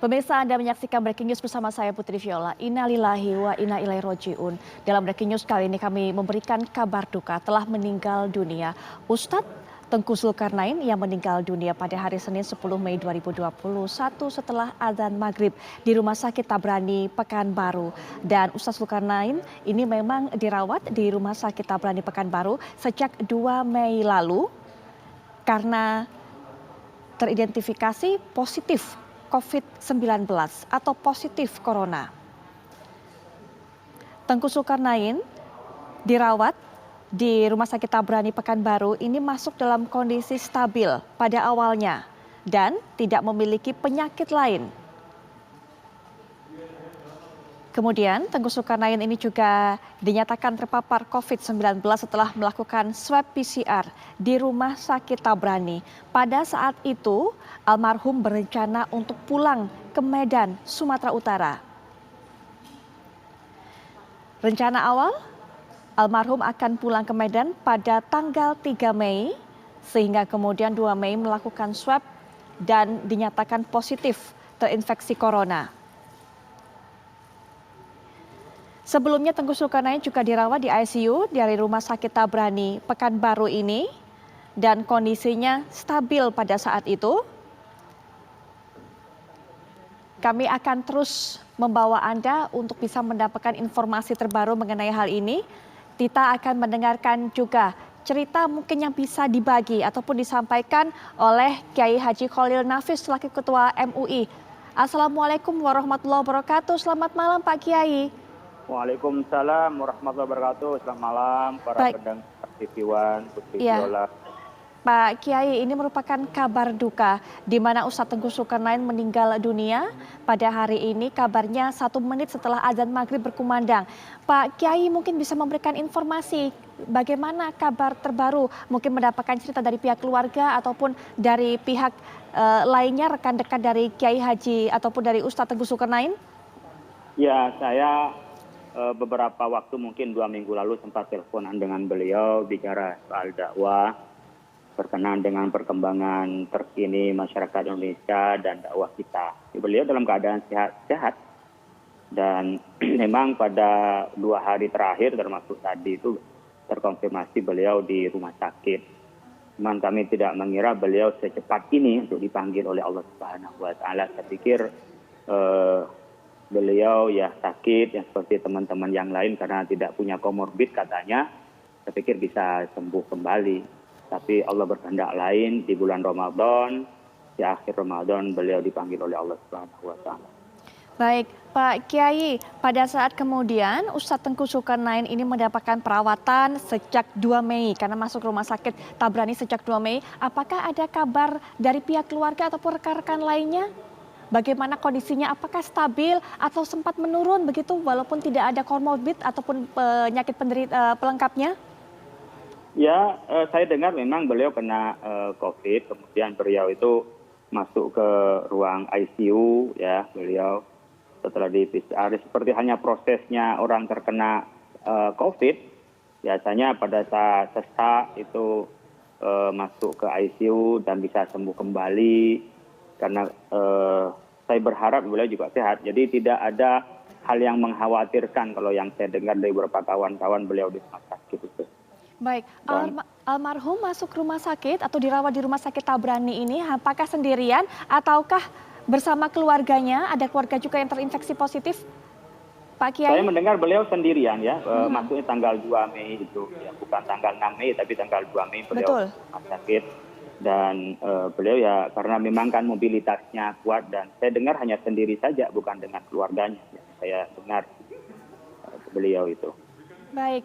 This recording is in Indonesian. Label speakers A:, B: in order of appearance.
A: Pemirsa, Anda menyaksikan Breaking News bersama saya Putri Viola. Innalillahi wa inna ilaihi roji'un. Dalam Breaking News kali ini kami memberikan kabar duka telah meninggal dunia Ustadz Tengku Zulkarnain yang meninggal dunia pada hari Senin 10 Mei 2021 setelah azan maghrib di Rumah Sakit Tabrani Pekanbaru. Dan Ustadz Zulkarnain ini memang dirawat di Rumah Sakit Tabrani Pekanbaru sejak 2 Mei lalu karena teridentifikasi positif COVID-19 atau positif corona. Tengku Zulkarnain dirawat di Rumah Sakit Tabrani Pekanbaru ini masuk dalam kondisi stabil pada awalnya dan tidak memiliki penyakit lain. Kemudian Tengku Zulkarnain ini juga dinyatakan terpapar COVID-19 setelah melakukan swab PCR di Rumah Sakit Tabrani. Pada saat itu almarhum berencana untuk pulang ke Medan, Sumatera Utara. Rencana awal almarhum akan pulang ke Medan pada tanggal 3 Mei sehingga kemudian 2 Mei melakukan swab dan dinyatakan positif terinfeksi corona. Sebelumnya Tengku Zulkarnain juga dirawat di ICU dari Rumah Sakit Tabrani Pekanbaru ini dan kondisinya stabil pada saat itu. Kami akan terus membawa Anda untuk bisa mendapatkan informasi terbaru mengenai hal ini. Kita akan mendengarkan juga cerita mungkin yang bisa dibagi ataupun disampaikan oleh Kiai Haji Khalil Nafis selaku Ketua MUI. Assalamualaikum warahmatullahi wabarakatuh. Selamat malam Pak Kiai.
B: Waalaikumsalam warahmatullahi wabarakatuh. Selamat malam para pendengar TV One, Putri Viola.
A: Pak Kiai, ini merupakan kabar duka di mana Ustadz Tengku Zulkarnain meninggal dunia pada hari ini. Kabarnya 1 menit setelah azan maghrib berkumandang. Pak Kiai mungkin bisa memberikan informasi bagaimana kabar terbaru, mungkin mendapatkan cerita dari pihak keluarga ataupun dari pihak lainnya, rekan dekat dari Kiai Haji ataupun dari Ustadz Tengku Zulkarnain?
B: Ya, saya beberapa waktu mungkin 2 minggu lalu sempat teleponan dengan beliau bicara soal dakwah berkenaan dengan perkembangan terkini masyarakat Indonesia dan dakwah kita. Beliau dalam keadaan sehat dan memang pada 2 hari terakhir termasuk tadi itu terkonfirmasi beliau di rumah sakit. Cuman kami tidak mengira beliau secepat ini untuk dipanggil oleh Allah Subhanahu wa taala. Saya pikir beliau ya sakit yang seperti teman-teman yang lain karena tidak punya komorbid katanya. Saya pikir bisa sembuh kembali. Tapi Allah berkehendak lain di bulan Ramadan, di akhir Ramadan beliau dipanggil oleh Allah Subhanahu wa taala.
A: Baik, Pak Kiai, pada saat kemudian Ustadz Tengku Zulkarnain ini mendapatkan perawatan sejak 2 Mei karena masuk rumah sakit Tabrani sejak 2 Mei. Apakah ada kabar dari pihak keluarga ataupun rekan-rekan lainnya? Bagaimana kondisinya? Apakah stabil atau sempat menurun begitu walaupun tidak ada komorbid ataupun penyakit pelengkapnya?
B: Ya, saya dengar memang beliau kena COVID, kemudian beliau itu masuk ke ruang ICU, ya beliau setelah di PCR. Seperti hanya prosesnya orang terkena COVID, biasanya pada saat sesak itu masuk ke ICU dan bisa sembuh kembali. Karena saya berharap beliau juga sehat, jadi tidak ada hal yang mengkhawatirkan kalau yang saya dengar dari beberapa kawan-kawan beliau di rumah sakit itu.
A: Baik, almarhum masuk rumah sakit atau dirawat di Rumah Sakit Tabrani ini apakah sendirian ataukah bersama keluarganya? Ada keluarga juga yang terinfeksi positif, Pak Kiai?
B: Saya mendengar beliau sendirian ya, masuknya tanggal 2 Mei itu, ya, bukan tanggal 6 Mei tapi tanggal 2 Mei beliau rumah sakit. Dan beliau ya karena memang kan mobilitasnya kuat dan saya dengar hanya sendiri saja bukan dengan keluarganya. Ya, saya dengar beliau itu.
A: Baik.